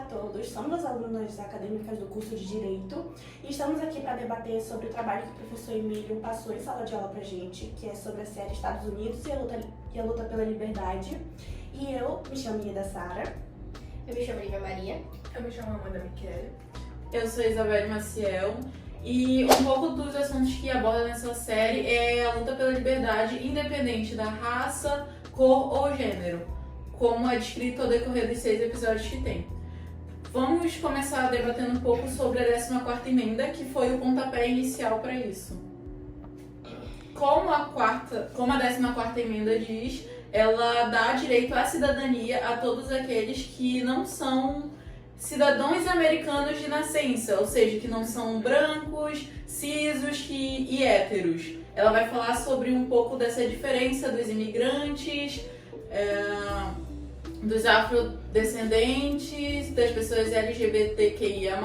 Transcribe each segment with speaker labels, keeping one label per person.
Speaker 1: todos, somos as alunas acadêmicas do curso de Direito e estamos aqui para debater sobre o trabalho que o professor Emílio passou em sala de aula pra gente, que é sobre a série Estados Unidos e a luta pela liberdade. E eu me chamo Ieda Sara.
Speaker 2: Eu me chamo Lívia Maria.
Speaker 3: Eu me chamo Amanda Michele.
Speaker 4: Eu sou Isabelle Maciel e um pouco dos assuntos que aborda nessa série é a luta pela liberdade, independente da raça, cor ou gênero, como é descrito ao decorrer dos 6 episódios que tem. Vamos começar debatendo um pouco sobre a 14ª emenda, que foi o pontapé inicial para isso. Como a 14ª emenda diz, ela dá direito à cidadania a todos aqueles que não são cidadãos americanos de nascença, ou seja, que não são brancos, cisos e héteros. Ela vai falar sobre um pouco dessa diferença dos imigrantes, dos afrodescendentes, das pessoas LGBTQIA+,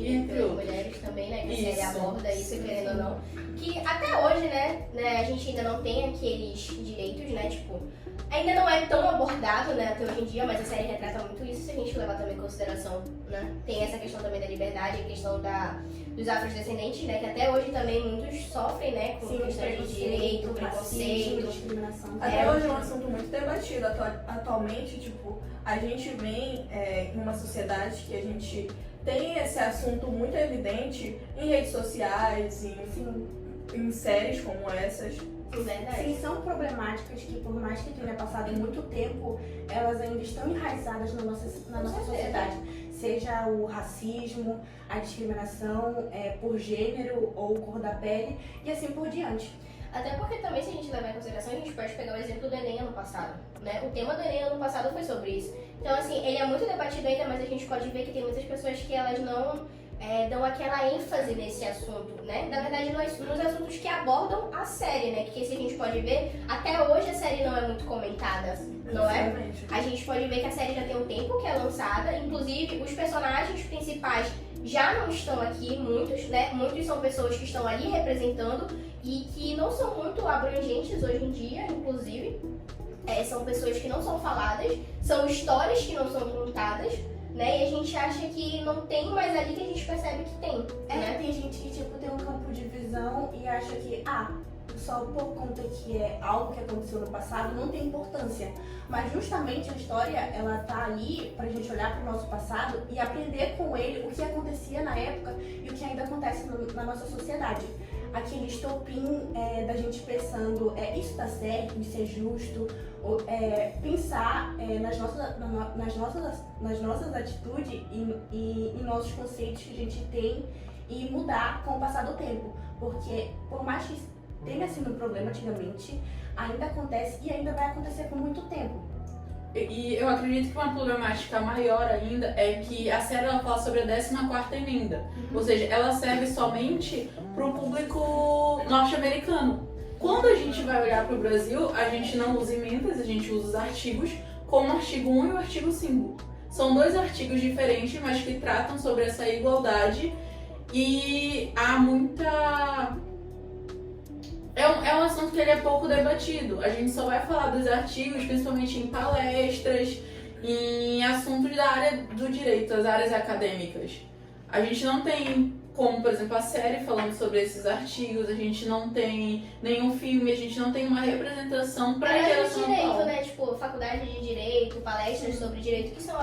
Speaker 2: E entre mulheres também, né? Que a série aborda isso, querendo ou não. Que até hoje, né, a gente ainda não tem aqueles direitos, né? Tipo, ainda não é tão abordado, né, até hoje em dia, mas a série retrata muito isso, se a gente levar também em consideração, né? Tem essa questão também da liberdade, a questão dos afrodescendentes, né? Que até hoje também muitos sofrem, né? Com questão de direito, preconceito,
Speaker 1: discriminação.
Speaker 3: Até hoje é um assunto muito debatido. Atualmente, tipo, a gente vem em uma sociedade que a gente tem esse assunto muito evidente em redes sociais, em séries como essas.
Speaker 1: Sim, são problemáticas que, por mais que tenha passado muito tempo, elas ainda estão enraizadas na nossa sociedade. Seja o racismo, a discriminação por gênero ou cor da pele e assim por diante.
Speaker 2: Até porque também, se a gente levar em consideração, a gente pode pegar o exemplo do Enem ano passado, né? O tema do Enem ano passado foi sobre isso. Então, assim, ele é muito debatido ainda, mas a gente pode ver que tem muitas pessoas que elas não dão aquela ênfase nesse assunto, né? Na verdade, nos assuntos que abordam a série, né? Que se a gente pode ver, até hoje a série não é muito comentada, não é? A gente pode ver que a série já tem um tempo que é lançada, inclusive os personagens principais já não estão aqui, muitos, né? Muitos são pessoas que estão ali representando e que não são muito abrangentes hoje em dia, inclusive. São pessoas que não são faladas, são histórias que não são contadas, né? E a gente acha que não tem, mas ali que a gente percebe que tem, né?
Speaker 1: Tem gente que, tipo, tem um campo de visão e acha que, só por conta que é algo que aconteceu no passado, não tem importância. Mas justamente a história, ela tá ali pra gente olhar pro nosso passado e aprender com ele o que acontecia na época e o que ainda acontece na nossa sociedade. Aquele estopim da gente pensando, isso tá certo, isso é justo, pensar nas nossas atitudes e em nossos conceitos que a gente tem e mudar com o passar do tempo. Porque por mais que tenha sido um problema antigamente, ainda acontece e ainda vai acontecer por muito tempo.
Speaker 4: E eu acredito que uma problemática maior ainda é que a série ela fala sobre a 14ª emenda. Ou seja, ela serve somente para o público norte-americano. Quando a gente vai olhar para o Brasil, a gente não usa emendas, a gente usa os artigos, como o artigo 1 e o artigo 5. São 2 artigos diferentes, mas que tratam sobre essa igualdade e há muita... É um assunto que ele é pouco debatido. A gente só vai falar dos artigos, principalmente em palestras, em assuntos da área do direito, as áreas acadêmicas. A gente não tem, como por exemplo a série falando sobre esses artigos, a gente não tem nenhum filme, a gente não tem uma representação para a geração
Speaker 2: direito,
Speaker 4: atual.
Speaker 2: né? Tipo, faculdade de direito, palestras sobre direito que são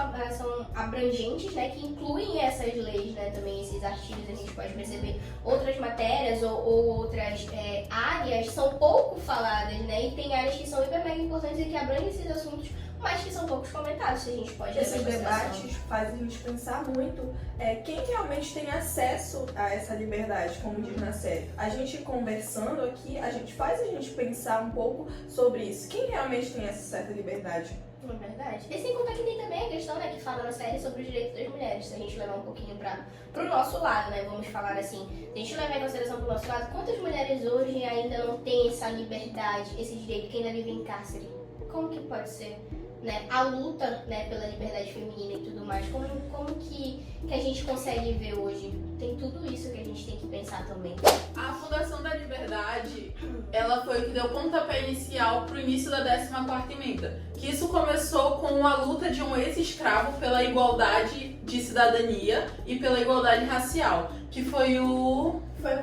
Speaker 2: abrangentes, né? Que incluem essas leis, né? Também esses artigos, a gente pode perceber. Outras matérias ou outras áreas são pouco faladas, né? E tem áreas que são hiper mega importantes e que abrangem esses assuntos, mas que são poucos comentados, se a gente pode
Speaker 3: Esses debates fazem a gente pensar muito quem realmente tem acesso a essa liberdade, como diz na série. A gente conversando aqui, a gente faz a gente pensar um pouco sobre isso. Quem realmente tem essa certa liberdade?
Speaker 2: É verdade. E sem contar que tem também a questão, né, que fala na série sobre os direitos das mulheres. Se a gente levar um pouquinho pro nosso lado, né, vamos falar assim, se a gente levar em consideração pro nosso lado, quantas mulheres hoje ainda não têm essa liberdade, esse direito, que ainda vivem em cárcere? Como que pode ser? né, a luta, né, pela liberdade feminina e tudo mais, como que a gente consegue ver hoje? Tem tudo isso que a gente tem que pensar também.
Speaker 4: A Fundação da Liberdade, ela foi o que deu pontapé inicial pro início da 14ª emenda. Que isso começou com a luta de um ex-escravo pela igualdade de cidadania e pela igualdade racial, que foi o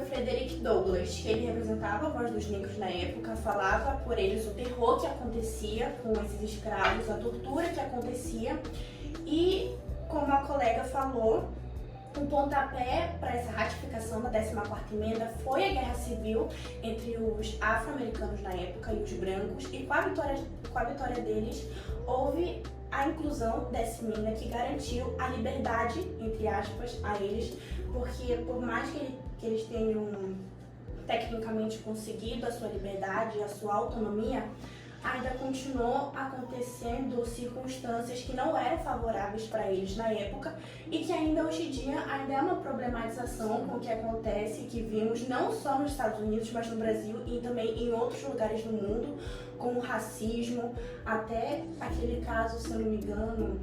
Speaker 1: Frederick Douglass, que ele representava a voz dos negros na época, falava por eles o terror que acontecia com esses escravos, a tortura que acontecia e, como a colega falou, o pontapé para essa ratificação da 14ª emenda foi a guerra civil entre os afro-americanos na época e os brancos, e com a vitória deles houve a inclusão dessa emenda que garantiu a liberdade, entre aspas, a eles, porque por mais que eles tenham tecnicamente conseguido a sua liberdade, a sua autonomia, ainda continuou acontecendo circunstâncias que não eram favoráveis para eles na época e que ainda hoje em dia ainda é uma problematização com o que acontece, que vimos não só nos Estados Unidos, mas no Brasil e também em outros lugares do mundo, com o racismo, até aquele caso, se eu não me engano,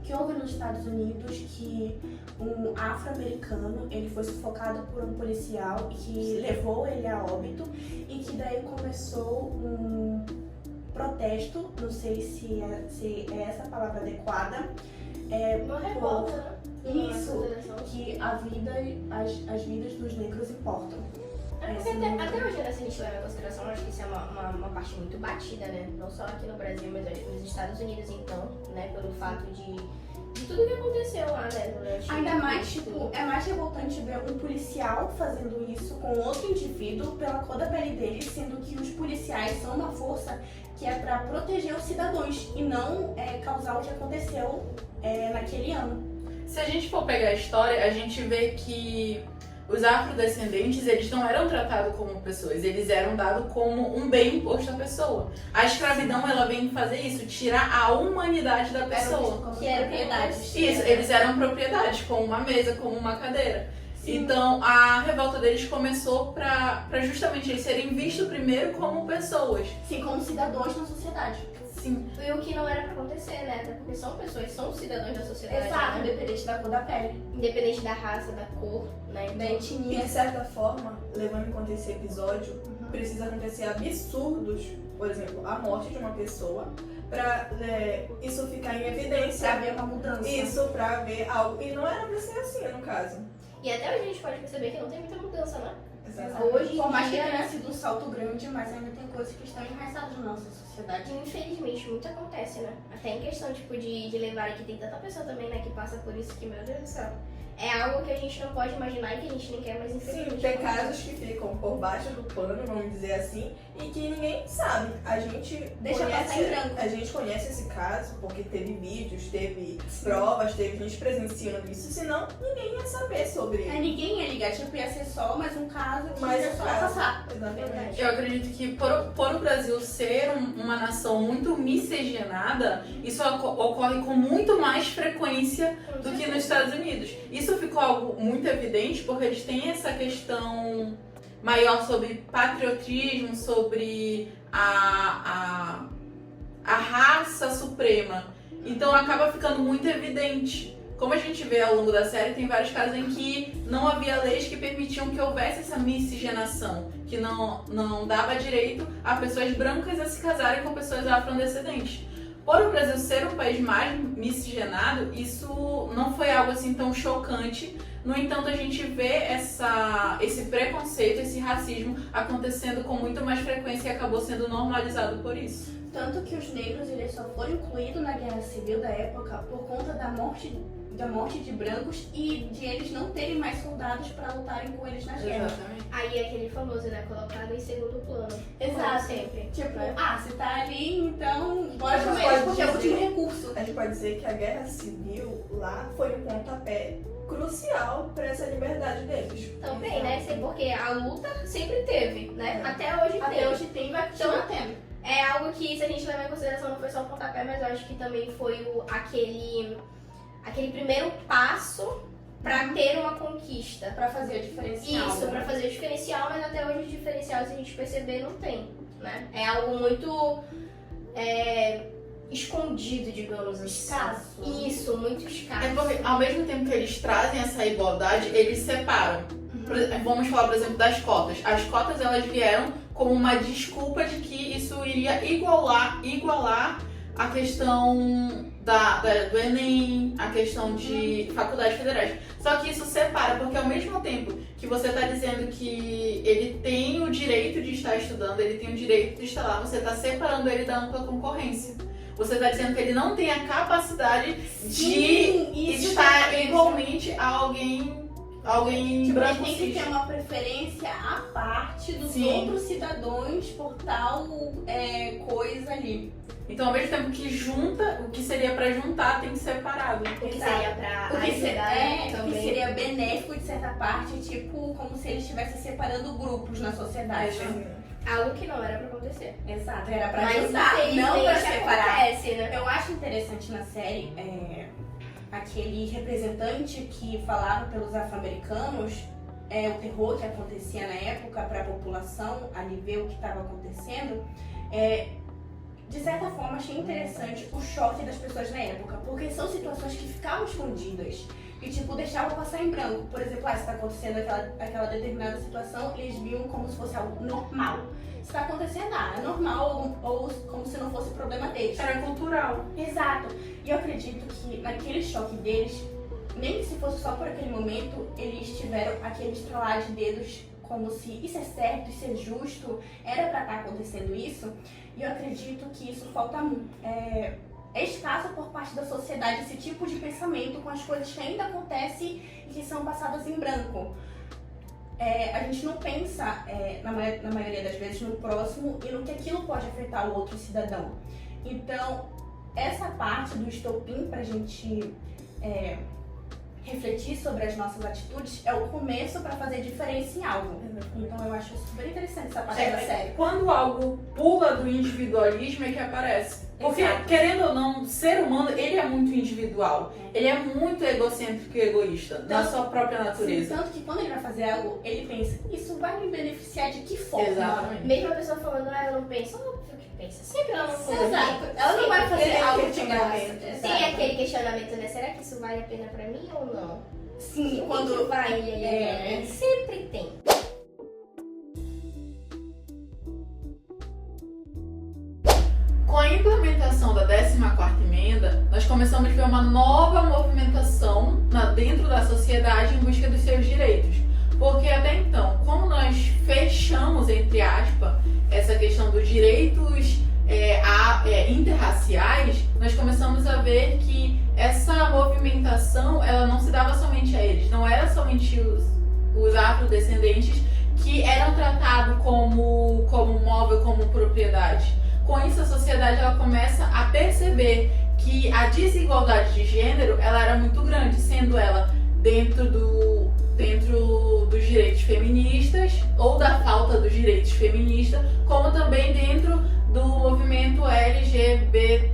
Speaker 1: que houve nos Estados Unidos, que um afro-americano, ele foi sufocado por um policial e que levou ele a óbito, e que daí começou um protesto, não sei se é essa a palavra adequada,
Speaker 2: Uma revolta, né?
Speaker 1: isso, que as vidas dos negros importam.
Speaker 2: É porque até hoje, né, se a gente leva em consideração, acho que isso é uma parte muito batida, né? Não só aqui no Brasil, mas nos Estados Unidos, então, né? Pelo fato de tudo que aconteceu lá, né? Durante
Speaker 1: Ainda mais, tipo, é mais revoltante ver um policial fazendo isso com outro indivíduo pela cor da pele dele, sendo que os policiais são uma força que é pra proteger os cidadãos e não causar o que aconteceu naquele ano.
Speaker 4: Se a gente for pegar a história, a gente vê que os afrodescendentes, eles não eram tratados como pessoas, eles eram dados como um bem imposto à pessoa. A escravidão, ela vem fazer isso, tirar a humanidade da pessoa.
Speaker 1: Que era propriedade.
Speaker 4: Isso, eles eram propriedades, como uma mesa, como uma cadeira.
Speaker 1: Sim.
Speaker 4: Então, a revolta deles começou pra justamente eles serem vistos primeiro como pessoas.
Speaker 1: Sim, como cidadãos na sociedade.
Speaker 4: Sim.
Speaker 2: E o que não era pra acontecer, né? Até porque são pessoas, são cidadãos da sociedade.
Speaker 1: Exato,
Speaker 2: Né?
Speaker 1: independente da cor da pele.
Speaker 2: Independente da raça, da cor, né?
Speaker 1: Da
Speaker 2: Então,
Speaker 3: E
Speaker 1: etnia.
Speaker 3: de certa forma, levando em conta esse episódio, precisa acontecer absurdos, por exemplo, a morte de uma pessoa, pra isso ficar em evidência.
Speaker 1: Pra ver uma mudança.
Speaker 3: Isso, pra ver algo. E não era pra ser assim, no caso.
Speaker 2: e até hoje a gente pode perceber que não tem muita mudança, né?
Speaker 3: Exatamente.
Speaker 2: Hoje
Speaker 1: Por mais
Speaker 2: em
Speaker 1: que
Speaker 2: dia,
Speaker 1: tenha
Speaker 2: né?
Speaker 1: sido um salto grande, mas ainda tem coisas que estão enraizadas na nossa sociedade.
Speaker 2: Infelizmente, muito acontece, né? Até em questão, tipo, de levar, que tem tanta pessoa também, né, que passa por isso que, meu Deus do céu, é algo que a gente não pode imaginar e que a gente nem quer, mas
Speaker 3: Sim,
Speaker 2: infelizmente
Speaker 3: tem
Speaker 2: acontece.
Speaker 3: casos que ficam por baixo do pano, vamos dizer assim, e que ninguém sabe. A gente
Speaker 1: Deixa passar em branco.
Speaker 3: a gente conhece esse caso porque teve vídeos, teve provas, teve gente presenciando isso, senão ninguém ia saber sobre ele.
Speaker 1: Ninguém ia ligar, tipo, ia ser só mais um caso que
Speaker 3: Mas
Speaker 1: ia
Speaker 3: o
Speaker 1: só
Speaker 3: caso-
Speaker 1: passar.
Speaker 3: Exatamente.
Speaker 4: Eu acredito que por o Brasil ser uma nação muito miscigenada, isso ocorre com muito mais frequência do que nos Estados Unidos. Isso ficou algo muito evidente porque eles têm essa questão maior sobre patriotismo, sobre a raça suprema. Então acaba ficando muito evidente. Como a gente vê ao longo da série, tem vários casos em que não havia leis que permitiam que houvesse essa miscigenação, que não dava direito a pessoas brancas a se casarem com pessoas afrodescendentes. Por o Brasil ser um país mais miscigenado, isso não foi algo assim tão chocante. No entanto, a gente vê esse preconceito, esse racismo acontecendo com muito mais frequência e acabou sendo normalizado por isso.
Speaker 1: Tanto que os negros eles só foram incluídos na guerra civil da época por conta da morte de brancos e de eles não terem mais soldados para lutarem com eles nas guerras.
Speaker 4: Exatamente.
Speaker 2: Aí aquele famoso, né, colocado em segundo plano.
Speaker 1: Exato.
Speaker 2: Como sempre.
Speaker 1: Tipo,
Speaker 2: né?
Speaker 1: se tá ali, então bora
Speaker 3: Mas
Speaker 1: com
Speaker 3: pode
Speaker 1: eles, porque é o
Speaker 3: dizer-
Speaker 1: último recurso.
Speaker 3: A gente pode dizer que a guerra civil lá foi um pontapé crucial para essa liberdade deles.
Speaker 2: Também, né? Porque a luta sempre teve, né?
Speaker 3: É.
Speaker 2: Até hoje tem.
Speaker 1: Até hoje tem e vai continuar tendo.
Speaker 2: É algo que, se a gente levar em consideração, não foi só o pontapé, mas eu acho que também foi aquele primeiro passo pra ter uma conquista.
Speaker 1: Pra fazer o diferencial.
Speaker 2: Isso,
Speaker 1: né?
Speaker 2: pra fazer o diferencial, mas até hoje o diferencial, se a gente perceber, não tem, né? É algo muito escondido, digamos assim.
Speaker 1: Escasso.
Speaker 2: Isso, muito escasso.
Speaker 4: É porque, ao mesmo tempo que eles trazem essa igualdade, eles separam. Vamos falar, por exemplo, das cotas. As cotas, elas vieram como uma desculpa de que isso iria igualar a questão do Enem, a questão de faculdades federais. Só que isso separa, porque ao mesmo tempo que você está dizendo que ele tem o direito de estar estudando, ele tem o direito de estar lá, você está separando ele da ampla concorrência. Você está dizendo que ele não tem a capacidade de estar igualmente a alguém
Speaker 1: Tipo,
Speaker 4: branco
Speaker 1: ele tem que
Speaker 4: cis.
Speaker 1: ter uma preferência à parte dos
Speaker 4: Sim.
Speaker 1: outros cidadãos por tal coisa ali.
Speaker 4: Então, ao mesmo tempo que junta, o que seria pra juntar tem que ser separado.
Speaker 2: O que seria pra
Speaker 1: O que
Speaker 2: ajudar
Speaker 1: que
Speaker 2: também.
Speaker 1: seria benéfico de certa parte, tipo, como se ele estivesse separando grupos na sociedade.
Speaker 2: Algo que não era pra acontecer.
Speaker 1: Exato, era pra
Speaker 2: Mas
Speaker 1: ajudar, não pra
Speaker 2: infelizmente
Speaker 1: separar.
Speaker 2: acontece, né?
Speaker 1: Eu acho interessante na série aquele representante que falava pelos afro-americanos o terror que acontecia na época para a população, ali ver o que estava acontecendo. De certa forma, achei interessante o choque das pessoas na época, porque são situações que ficavam escondidas e, tipo, deixavam passar em branco. Por exemplo, se está acontecendo aquela determinada situação, eles viam como se fosse algo normal. Se está acontecendo, é normal, ou como se não fosse problema deles.
Speaker 4: Era cultural.
Speaker 1: Exato. E eu acredito que naquele choque deles, nem que se fosse só por aquele momento, eles tiveram aquele estralar de dedos como se isso é certo, isso é justo, era pra estar acontecendo isso. E eu acredito que isso falta é escasso por parte da sociedade, esse tipo de pensamento com as coisas que ainda acontecem e que são passadas em branco. A gente não pensa, na maioria das vezes, no próximo e no que aquilo pode afetar o outro cidadão. Então, essa parte do estopim pra gente refletir sobre as nossas atitudes é o começo para fazer diferença em algo. Então eu acho super interessante essa parte da série.
Speaker 4: Quando algo pula do individualismo é que aparece. Porque,
Speaker 1: Exato.
Speaker 4: querendo ou não, o ser humano, ele é muito individual. Ele é muito egocêntrico e egoísta, na sua própria natureza.
Speaker 1: Sim, tanto que quando ele vai fazer algo, ele pensa, isso vai me beneficiar de que forma?
Speaker 4: Exatamente.
Speaker 2: Mesmo a pessoa falando, eu não penso, óbvio que pensa. Sempre ela não pensa.
Speaker 1: Exato. Ela não vai fazer
Speaker 3: Tem
Speaker 1: algo de
Speaker 3: questionamento.
Speaker 1: graça.
Speaker 2: Tem aquele questionamento, né? Será que isso vale a pena pra mim ou não?
Speaker 1: Sim,
Speaker 2: O
Speaker 1: quando
Speaker 2: que vai, sempre tem.
Speaker 4: Com a implementação da 14ª emenda, nós começamos a ver uma nova movimentação dentro da sociedade em busca dos seus direitos. Porque até então, como nós fechamos, entre aspas, essa questão dos direitos interraciais, nós começamos a ver que essa movimentação ela não se dava somente a eles, não era somente os afrodescendentes que eram tratados como móvel, como propriedade. Com isso, a sociedade ela começa a perceber que a desigualdade de gênero ela era muito grande, sendo ela dentro dos direitos feministas ou da falta dos direitos feministas, como também dentro do movimento LGBTQIAPN+.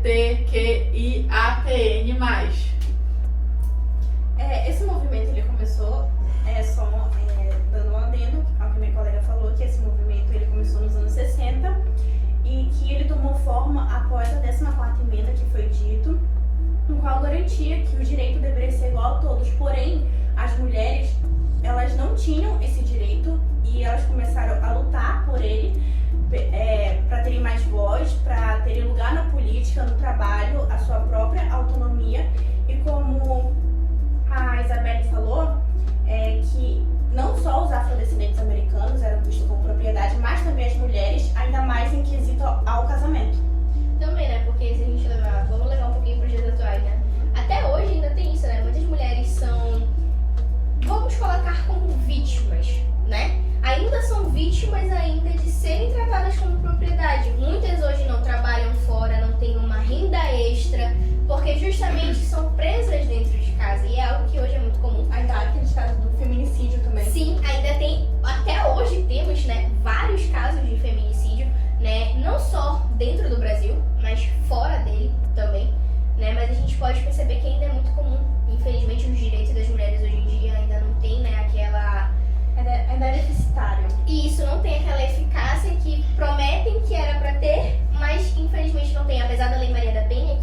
Speaker 1: Esse movimento ele começou, dando um adendo ao que minha colega falou, que esse movimento ele começou nos anos 60 e que ele tomou forma após a 14ª emenda que foi dito, no qual garantia que o direito deveria ser igual a todos, porém as mulheres elas não tinham esse direito e elas começaram a lutar por ele, para terem mais voz, para terem lugar na política, no trabalho, a sua própria autonomia. E como a Isabelle falou, que não só os afrodescendentes americanos eram vistos como propriedade, mas também as mulheres, ainda mais em quesito ao casamento.
Speaker 2: Também, né? Porque se a gente vamos levar um pouquinho para os dias atuais, né? Até hoje ainda tem isso, né? Muitas mulheres são, vamos colocar como vítimas, né? Ainda são vítimas ainda de serem tratadas como propriedade. Muitas hoje não trabalham fora, não têm uma renda extra, porque justamente são presas dentro de casa. E é algo que hoje é muito comum.
Speaker 1: Ainda há aqueles casos do feminicídio também.
Speaker 2: Sim, ainda tem, até hoje temos, né, vários casos de feminicídio, né? Não só dentro do Brasil, mas fora dele também, né? Mas a gente pode perceber que ainda é muito comum. Infelizmente, os direitos das mulheres hoje em dia ainda não tem, né, aquela...
Speaker 1: Ainda é deficitário.
Speaker 2: E isso não tem aquela eficácia que prometem que era pra ter, mas infelizmente não tem. Apesar da Lei Maria da Penha,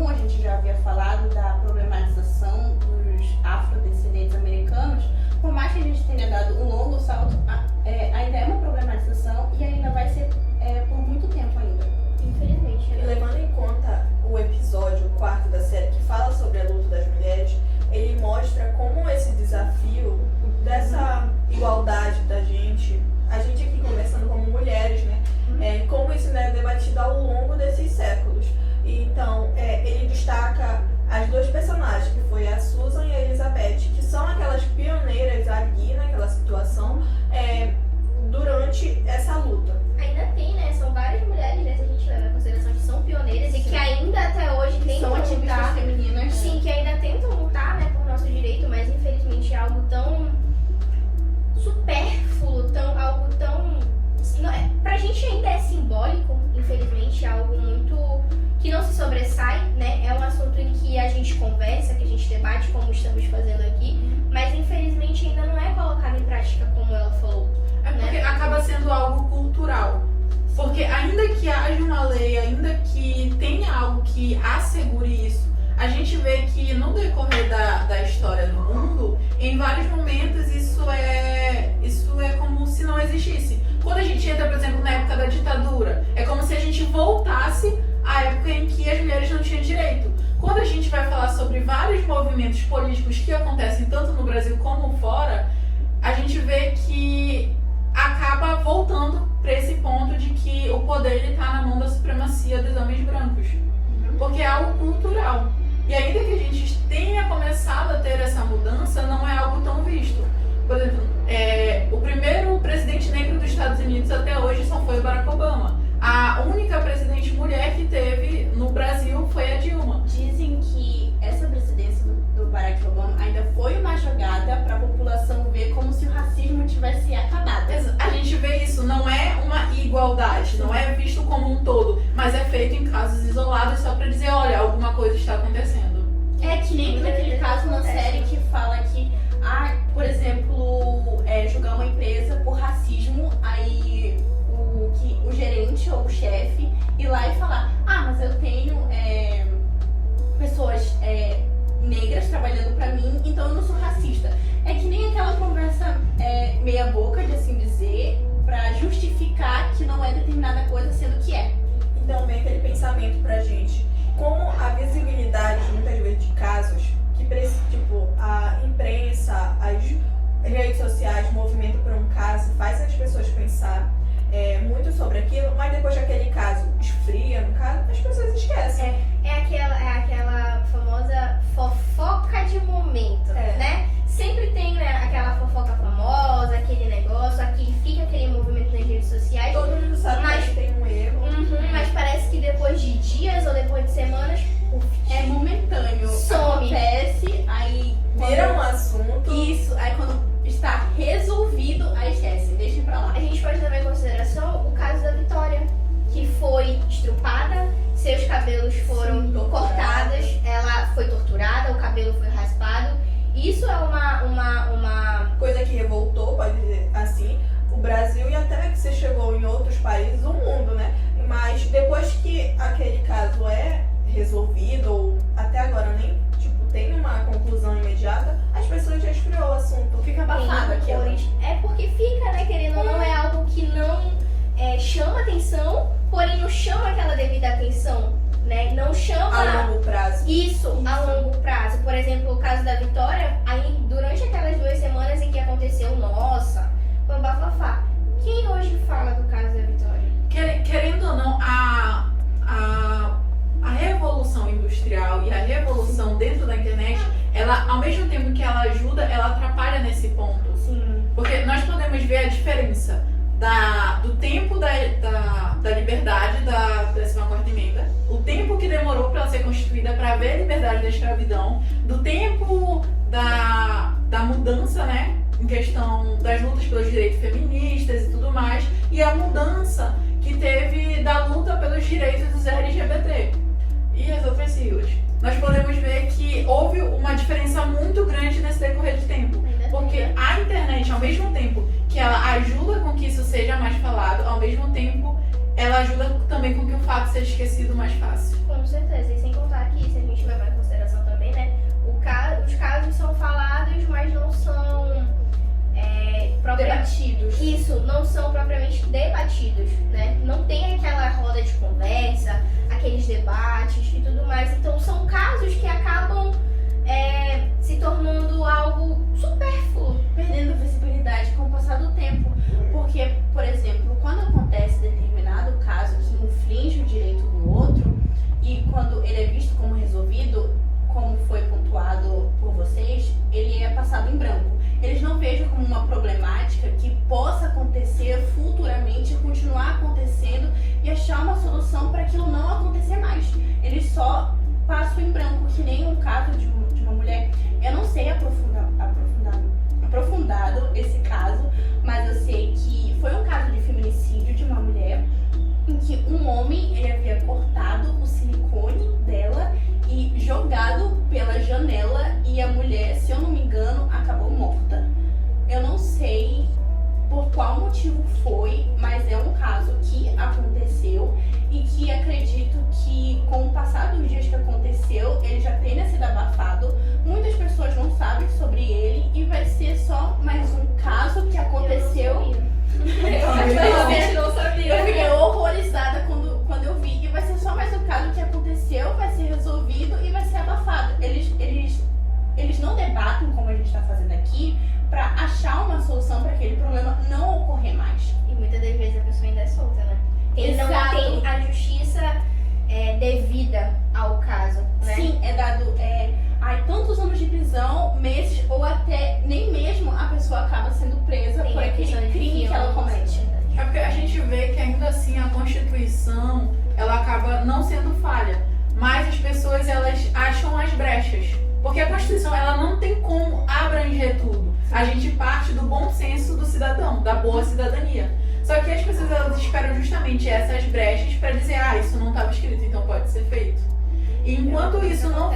Speaker 1: como a gente já havia falado da problematização dos afrodescendentes americanos, por mais que a gente tenha dado um longo salto, ainda é uma problematização e ainda vai ser por muito tempo ainda.
Speaker 2: Infelizmente.
Speaker 3: E levando em conta o episódio 4 da série que fala sobre a luta das mulheres, ele mostra como esse desafio dessa igualdade da gente, a gente aqui conversando como mulheres, né? Como isso é debatido ao longo desses séculos. Então, ele destaca as duas personagens, que foi a Susan e a Elizabeth, que são aquelas pioneiras ali naquela situação durante essa luta.
Speaker 2: Ainda tem, né? São várias mulheres, né? Se a gente leva em consideração que são pioneiras e que ainda até hoje tentam
Speaker 1: São ativistas
Speaker 2: lutar.
Speaker 1: femininas.
Speaker 2: Sim, que ainda tentam lutar, né, por nosso direito, mas infelizmente é algo tão supérfluo, algo tão... Pra gente ainda é simbólico, infelizmente, é algo muito... que não se sobressai, né? É um assunto em que a gente conversa, que a gente debate, como estamos fazendo aqui, mas infelizmente ainda não é colocado em prática como ela falou.
Speaker 4: É porque acaba sendo algo cultural. Porque ainda que haja uma lei, ainda que tenha algo que assegure isso, a gente vê que no decorrer da história do mundo, em vários momentos isso é como se não existisse. Quando a gente entra, por exemplo, na época da ditadura, é como se a gente voltasse à época em que as mulheres não tinham direito. Quando a gente vai falar sobre vários movimentos políticos que acontecem tanto no Brasil como fora, a gente vê que acaba voltando para esse ponto de que o poder está na mão da supremacia dos homens brancos. Porque é algo cultural. E ainda que a gente tenha começado a ter essa mudança, não é algo tão visto. Por exemplo, o primeiro presidente negro dos Estados Unidos até hoje só foi o Barack Obama. A única presidente mulher que teve no Brasil foi a Dilma.
Speaker 1: Dizem que essa presidência do Barack Obama ainda foi uma jogada para a população ver como se o racismo tivesse acabado.
Speaker 4: A gente vê isso, não é uma igualdade, não é visto como um todo, mas é feito em casos isolados só para dizer, olha, alguma coisa está acontecendo.
Speaker 1: É que nem naquele caso na série que fala que, por exemplo, julgar uma empresa por racismo, aí o gerente ou o chefe ir lá e falar, mas eu tenho pessoas negras trabalhando pra mim, então eu não sou racista. É que nem aquela conversa meia boca, de assim dizer, pra justificar que não é determinada coisa sendo que é.
Speaker 3: Então vem aquele pensamento pra gente, como a visibilidade muitas vezes de casos que tipo, a imprensa, as redes sociais movimentam por um caso, faz as pessoas pensar muito sobre aquilo, mas depois que aquele caso esfria, no caso, as pessoas esquecem.
Speaker 2: É aquela famosa fofoca de momento, né? Sempre tem, né, aquela fofoca famosa, aquele negócio, aqui fica aquele movimento nas redes sociais.
Speaker 3: Todo mundo sabe que tem um erro.
Speaker 2: Mas parece que depois de dias ou depois de semanas,
Speaker 1: é momentâneo.
Speaker 2: Some.
Speaker 1: Acontece, aí
Speaker 3: Vira um assunto.
Speaker 1: Isso, aí quando está resolvido, aí esquece, deixa pra lá.
Speaker 2: A gente pode levar em consideração o caso da Vitória, que foi estrupada, seus cabelos foram cortados, ela foi torturada, o cabelo foi raspado. Isso é uma
Speaker 3: coisa que revoltou, pode dizer assim, o Brasil e até que você chegou em outros países do mundo, né? Mas depois que aquele caso é resolvido, ou até agora nem tem uma conclusão imediata, as pessoas já esfriou o assunto.
Speaker 1: Fica abafado aqui.
Speaker 2: É porque fica, né, querendo ou não, é algo que não chama atenção, porém não chama aquela devida atenção, né? Não chama...
Speaker 3: A longo prazo.
Speaker 2: Isso, a longo prazo. Por exemplo, o caso da Vitória, aí durante aquelas 2 semanas em que aconteceu, nossa, foi um bafafá. Quem hoje fala do caso da Vitória?
Speaker 4: Querendo ou não, a revolução industrial e a revolução dentro da internet, ela, ao mesmo tempo que ela ajuda, ela atrapalha nesse ponto.
Speaker 2: Sim.
Speaker 4: Porque nós podemos ver a diferença do tempo da liberdade da 14ª emenda, o tempo que demorou para ela ser constituída para haver a liberdade da escravidão, do tempo da mudança, né, em questão das lutas pelos direitos feministas e tudo mais, e a mudança que teve da luta pelos direitos dos LGBT e as outras siglas. Nós podemos ver que houve uma diferença muito grande nesse decorrer de tempo. Porque a internet, ao mesmo tempo que ela ajuda com que isso seja mais falado, ao mesmo tempo ela ajuda também com que o fato seja esquecido mais fácil.
Speaker 2: Com certeza, e sem contar que se a
Speaker 1: debatidos.
Speaker 2: Isso, não são propriamente debatidos, né? Não tem aquela roda de conversa, aqueles debates e tudo mais. Então são casos que acabam se tornando algo supérfluo.
Speaker 1: Perdendo visibilidade com o passar do tempo. Porque, por exemplo, quando acontece determinado caso que infringe o direito do outro, e quando ele é visto como resolvido, como foi pontuado por vocês, ele é passado em branco. Eles não vejam como uma problemática que possa acontecer futuramente, continuar acontecendo e achar uma solução para aquilo não acontecer mais. Eles só passam em branco, que nem um caso de uma mulher. Eu não sei aprofundado esse caso, mas eu sei que foi um caso de feminicídio de uma mulher em que um homem ele havia cortado o silicone dela e jogado pela janela, e a mulher, se eu não me engano, acabou morta. Eu não sei por qual motivo foi, mas é um caso que aconteceu e que acredito que com o passar dos dias que aconteceu, ele já tenha sido abafado. Muitas pessoas não sabem sobre ele e vai ser só mais um caso que aconteceu.
Speaker 2: Eu não sabia.
Speaker 1: Eu fiquei horrorizada quando eu vi. E vai ser só mais um caso que aconteceu, vai ser resolvido e vai ser abafado. Eles não debatem como a gente está fazendo aqui para achar uma solução para aquele problema não ocorrer mais.
Speaker 2: E muitas das vezes a pessoa ainda é solta, né? Ele não
Speaker 1: Exato.
Speaker 2: tem a justiça devida ao caso, né?
Speaker 1: Sim, é dado tantos anos de prisão, meses, ou até nem mesmo a pessoa acaba sendo presa
Speaker 2: Tem
Speaker 1: por
Speaker 2: a questão
Speaker 1: aquele
Speaker 2: de
Speaker 1: crime que ela comete.
Speaker 4: É porque a gente vê que ainda assim a Constituição, ela acaba não sendo falha, mas as pessoas, elas acham as brechas. Porque a Constituição, ela não tem como abranger tudo. A gente parte do bom senso do cidadão, da boa cidadania. Só que as pessoas, elas esperam justamente essas brechas para dizer, isso não estava escrito, então pode ser feito. E enquanto isso não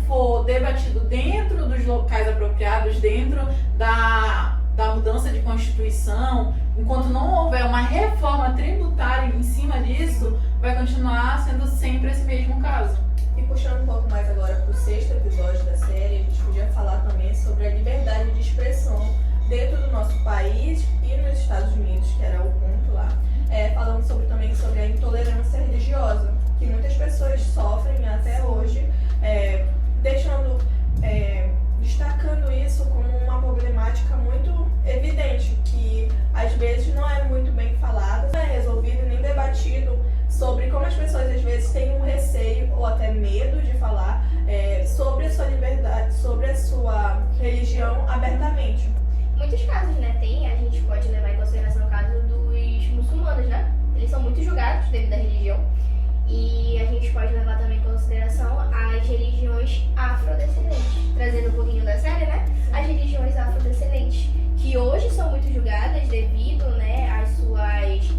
Speaker 4: for debatido dentro dos locais apropriados, dentro da mudança de Constituição, enquanto não houver uma reforma tributária em cima disso, vai continuar sendo sempre esse mesmo caso.
Speaker 3: E puxando um pouco mais agora para o 6º episódio da série, a gente podia falar também sobre a liberdade de expressão dentro do nosso país e nos Estados Unidos, que era o ponto lá, falando também sobre a intolerância religiosa, que muitas pessoas sofrem até hoje, destacando isso como uma problemática muito evidente, que às vezes não é muito bem falada, não é resolvido nem debatido sobre como as pessoas às vezes têm um receio ou até medo de falar sobre a sua liberdade, sobre a sua religião abertamente.
Speaker 2: Muitos casos, né? A gente pode levar em consideração o caso dos muçulmanos, né? Eles são muito julgados devido à religião. E a gente pode levar também em consideração as religiões afrodescendentes. Trazendo um pouquinho da série, né? As religiões afrodescendentes, que hoje são muito julgadas devido, né, às suas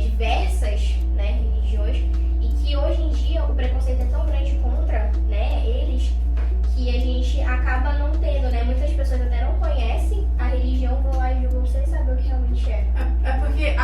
Speaker 2: diversas, né, religiões. E que hoje em dia o preconceito é tão grande contra, né, eles, que a gente acaba não tendo, né? Muitas pessoas até não conhecem a religião, vão lá e julgam sem saber o que realmente é.
Speaker 4: É porque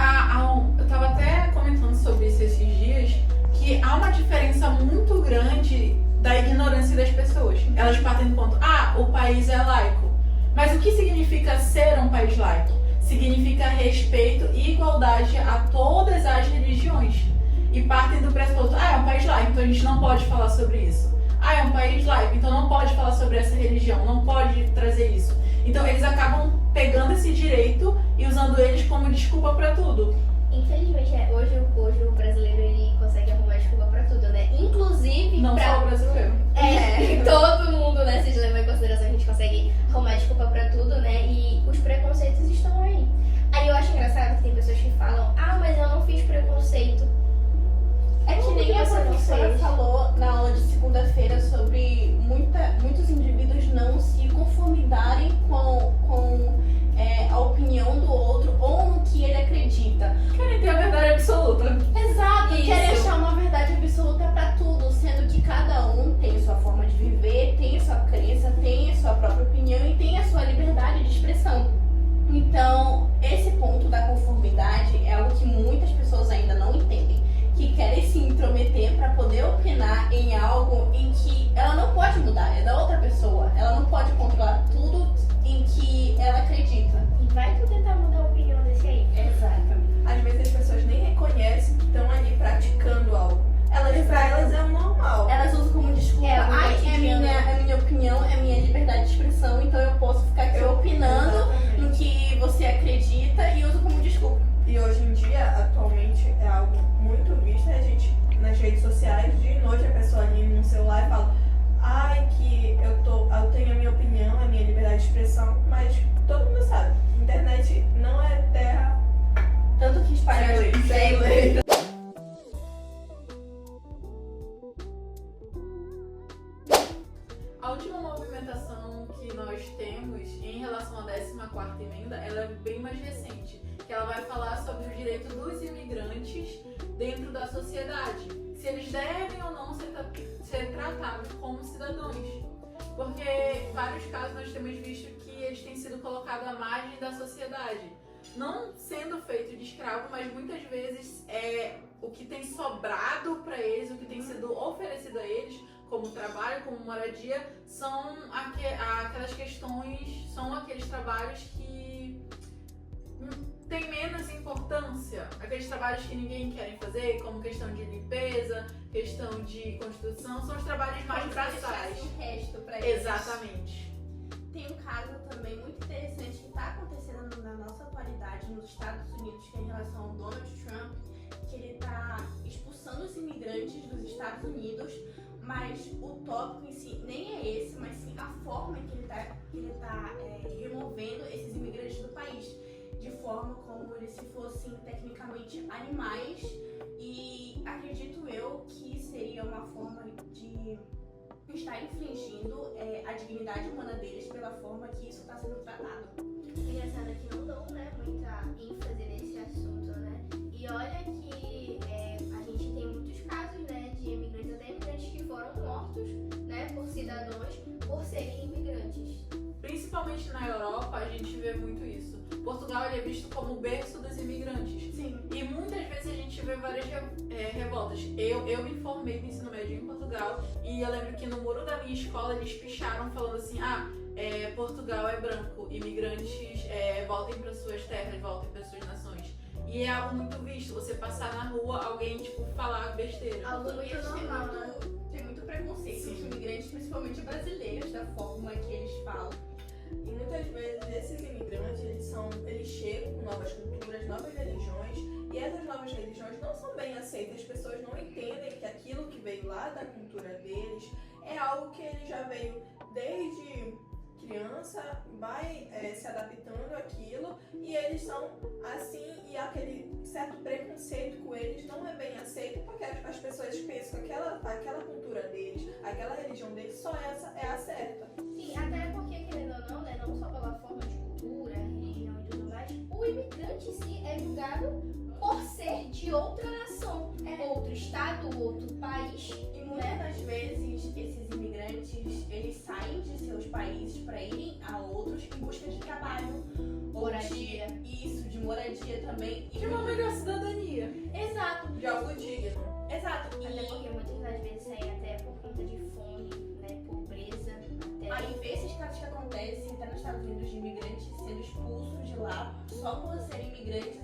Speaker 4: eu tava até comentando sobre isso esses dias, que há uma diferença muito grande da ignorância das pessoas. Elas partem do ponto, o país é laico. Mas o que significa ser um país laico? Significa respeito e igualdade a todas as religiões. E partem do pressuposto, é um país laico, então a gente não pode falar sobre isso. É um país laico, então não pode falar sobre essa religião, não pode trazer isso. Então eles acabam pegando esse direito e usando eles como desculpa pra tudo.
Speaker 2: Infelizmente, hoje o brasileiro ele consegue arrumar desculpa pra tudo, né? Inclusive
Speaker 4: Não
Speaker 2: pra...
Speaker 4: só o brasileiro.
Speaker 2: Todo mundo, né? Se a gente levar em consideração, a gente consegue arrumar desculpa pra tudo, né? E os preconceitos estão aí. Aí eu acho engraçado que tem pessoas que falam, mas eu não fiz preconceito.
Speaker 1: É que nem a professora falou na aula de segunda-feira sobre muitos indivíduos não se conformidarem com a opinião do outro ou no que ele acredita.
Speaker 4: Querem ter a verdade absoluta.
Speaker 1: Exato,
Speaker 2: Isso.
Speaker 1: querem achar uma verdade absoluta pra tudo, sendo que cada um tem sua forma de viver, tem sua crença, tem a sua própria opinião e tem a sua liberdade de expressão. Então, esse ponto da conformidade é algo que muitas pessoas ainda não entendem, que querem se intrometer para poder opinar em educação, então eu posso ficar aqui opinando
Speaker 3: Exatamente.
Speaker 1: no que você acredita e uso como desculpa.
Speaker 3: E hoje em dia, atualmente, é algo muito visto, né, gente, nas redes sociais. De noite a pessoa ali no celular e fala: ai, que eu tenho a minha opinião, a minha liberdade de expressão, mas todo mundo sabe, internet não é terra
Speaker 1: Tanto que espalha
Speaker 3: sem lei.
Speaker 4: A última movimentação que nós temos em relação à 14ª emenda, ela é bem mais recente, que ela vai falar sobre o direito dos imigrantes dentro da sociedade, se eles devem ou não ser tratados como cidadãos. Porque em vários casos nós temos visto que eles têm sido colocados à margem da sociedade, não sendo feito de escravo, mas muitas vezes o que tem sobrado para eles, o que tem sido oferecido a eles, como trabalho, como moradia, são aquelas questões, são aqueles trabalhos que têm menos importância, aqueles trabalhos que ninguém quer fazer, como questão de limpeza, questão de construção, são os trabalhos mais braçais.
Speaker 1: O resto pra eles.
Speaker 4: Exatamente.
Speaker 1: Tem um caso também muito interessante que está acontecendo na nossa atualidade nos Estados Unidos, que é em relação ao Donald Trump, que ele está expulsando os imigrantes dos Estados Unidos, mas o tópico em si nem é esse, mas sim a forma em que ele tá removendo esses imigrantes do país, de forma como eles se fossem tecnicamente animais, e acredito eu que seria uma forma de estar infringindo a dignidade humana deles pela forma que isso está sendo tratado.
Speaker 2: Engraçado é que não dão, né, muita ênfase nesse assunto, né? E olha que a gente tem muitos casos, né, de imigrantes, até imigrantes que foram mortos, né, por cidadãos por serem imigrantes.
Speaker 4: Principalmente na Europa, a gente vê muito isso. Portugal ele é visto como o berço dos imigrantes.
Speaker 1: Sim.
Speaker 4: E muitas vezes a gente vê várias revoltas. Eu me formei no ensino médio em Portugal e eu lembro que no muro da minha escola eles picharam falando assim: Portugal é branco, imigrantes voltem para suas terras, voltem para suas nações. E é algo muito visto, você passar na rua, alguém tipo falar besteira.
Speaker 2: Algo muito normal, né?
Speaker 1: Tem muito preconceito com imigrantes, principalmente brasileiros, da forma que eles falam.
Speaker 3: E muitas vezes esses imigrantes, eles chegam com novas culturas, novas religiões, e essas novas religiões não são bem aceitas. As pessoas não entendem que aquilo que veio lá da cultura deles é algo que ele já veio desde criança, vai se adaptando àquilo, e eles são assim, e aquele certo preconceito com eles não é bem aceito, porque as pessoas pensam que aquela cultura deles, aquela religião deles, só essa é a certa.
Speaker 2: Sim, até porque, querendo ou não, né, não só pela forma de cultura, religião e tudo mais, o imigrante em si é julgado por ser de outra nação, outro estado, outro país.
Speaker 1: E muitas das vezes esses imigrantes, eles saem de seus países para irem a outros em busca de trabalho,
Speaker 2: Moradia.
Speaker 1: de moradia também.
Speaker 4: De uma melhor cidadania.
Speaker 1: Exato,
Speaker 3: De algo digno.
Speaker 1: exato.
Speaker 2: Até porque muitas das vezes saem até por conta de fome, né, pobreza, até...
Speaker 1: Aí vê esses casos que acontecem até nos Estados Unidos de imigrantes sendo expulsos de lá só por serem imigrantes.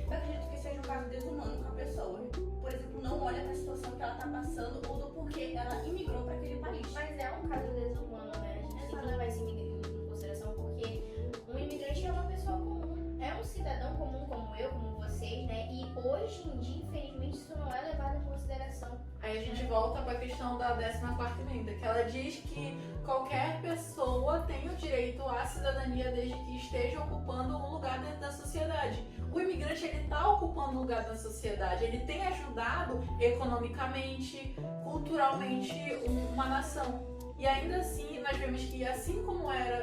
Speaker 1: Eu acredito que seja um caso desumano com a pessoa. Por exemplo, não olha para a situação que ela está passando ou do porquê ela imigrou para aquele país.
Speaker 2: Mas é um caso desumano, né? A gente tem que levar isso em consideração, porque um imigrante é uma pessoa comum, é um cidadão comum como eu, como vocês, né? E hoje em dia, infelizmente, isso não é levado em consideração.
Speaker 4: Aí a gente volta para a questão da 14ª emenda, que ela diz que qualquer pessoa tem o direito à cidadania desde que esteja ocupando um lugar dentro da sociedade. O imigrante, ele está ocupando um lugar na sociedade, ele tem ajudado economicamente, culturalmente uma nação. E ainda assim, nós vemos que assim como era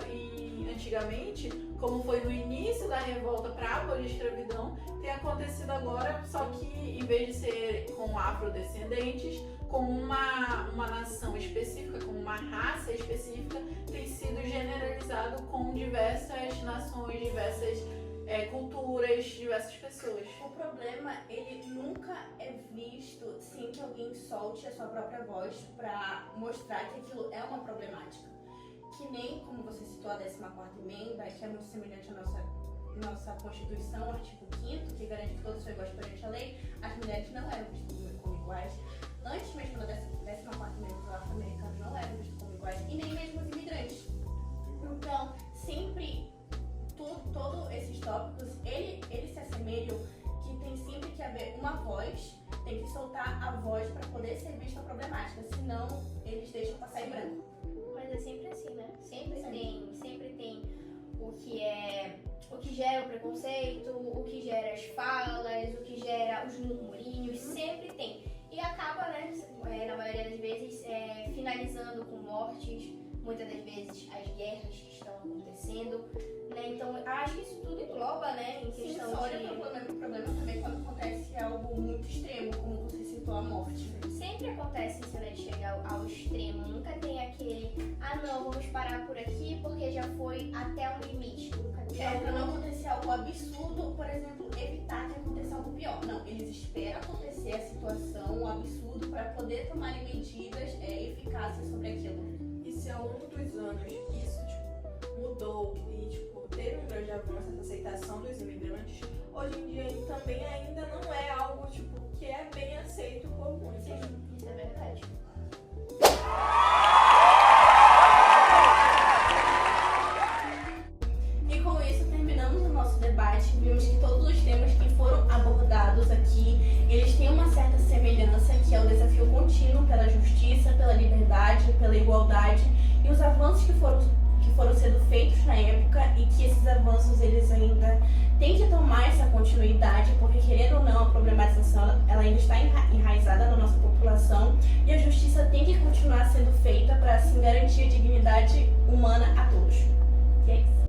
Speaker 4: antigamente, como foi no início da revolta para abolir a escravidão, tem acontecido agora, só que em vez de ser com afrodescendentes, com uma nação específica, com uma raça específica, tem sido generalizado com diversas nações, diversas culturas, diversas pessoas.
Speaker 1: O problema, ele nunca é visto sem que alguém solte a sua própria voz para mostrar que aquilo é uma problemática. Que nem, como você citou, a 14ª emenda, que é muito semelhante à nossa Constituição, artigo 5º, que garante que todos são iguais perante a lei, as mulheres não eram vistas como iguais. Antes mesmo da 14ª emenda, os afro-americanos não eram vistos como iguais, e nem mesmo os imigrantes. Então,
Speaker 2: o que gera o preconceito, o que gera as falas, o que gera os murmurinhos, sempre tem. E acaba, né, na maioria das vezes, finalizando com mortes, muitas das vezes as guerras que estão acontecendo, né? Então, acho que isso tudo engloba, né, em questão
Speaker 1: Sim, só olha pro problema também quando acontece algo muito extremo, como você citou a morte.
Speaker 2: Sempre acontece isso, né, de chegar ao extremo. Nunca tem aquele, não, vamos parar por aqui porque já foi até o limite. Nunca tem.
Speaker 1: Pra não acontecer algo absurdo, por exemplo, evitar que aconteça algo pior. Não, eles esperam acontecer a situação, o absurdo, para poder tomarem medidas eficazes sobre aquilo.
Speaker 3: E se ao longo dos anos isso mudou e teve um grande avanço essa aceitação dos imigrantes, hoje em dia também ainda não é algo que é bem aceito por muitos.
Speaker 2: Sim, isso é verdade.
Speaker 1: E com isso terminamos o nosso debate. Vimos que todos os temas que foram abordados aqui, eles têm uma certa semelhança, que é o desafio contínuo pela justiça, pela liberdade, pela igualdade e os avanços que foram sendo feitos na época, e que esses avanços eles ainda têm que tomar essa continuidade, porque querendo ou não, a problematização ela ainda está enraizada na nossa população, e a justiça tem que continuar sendo feita para assim garantir a dignidade humana a todos. E é isso.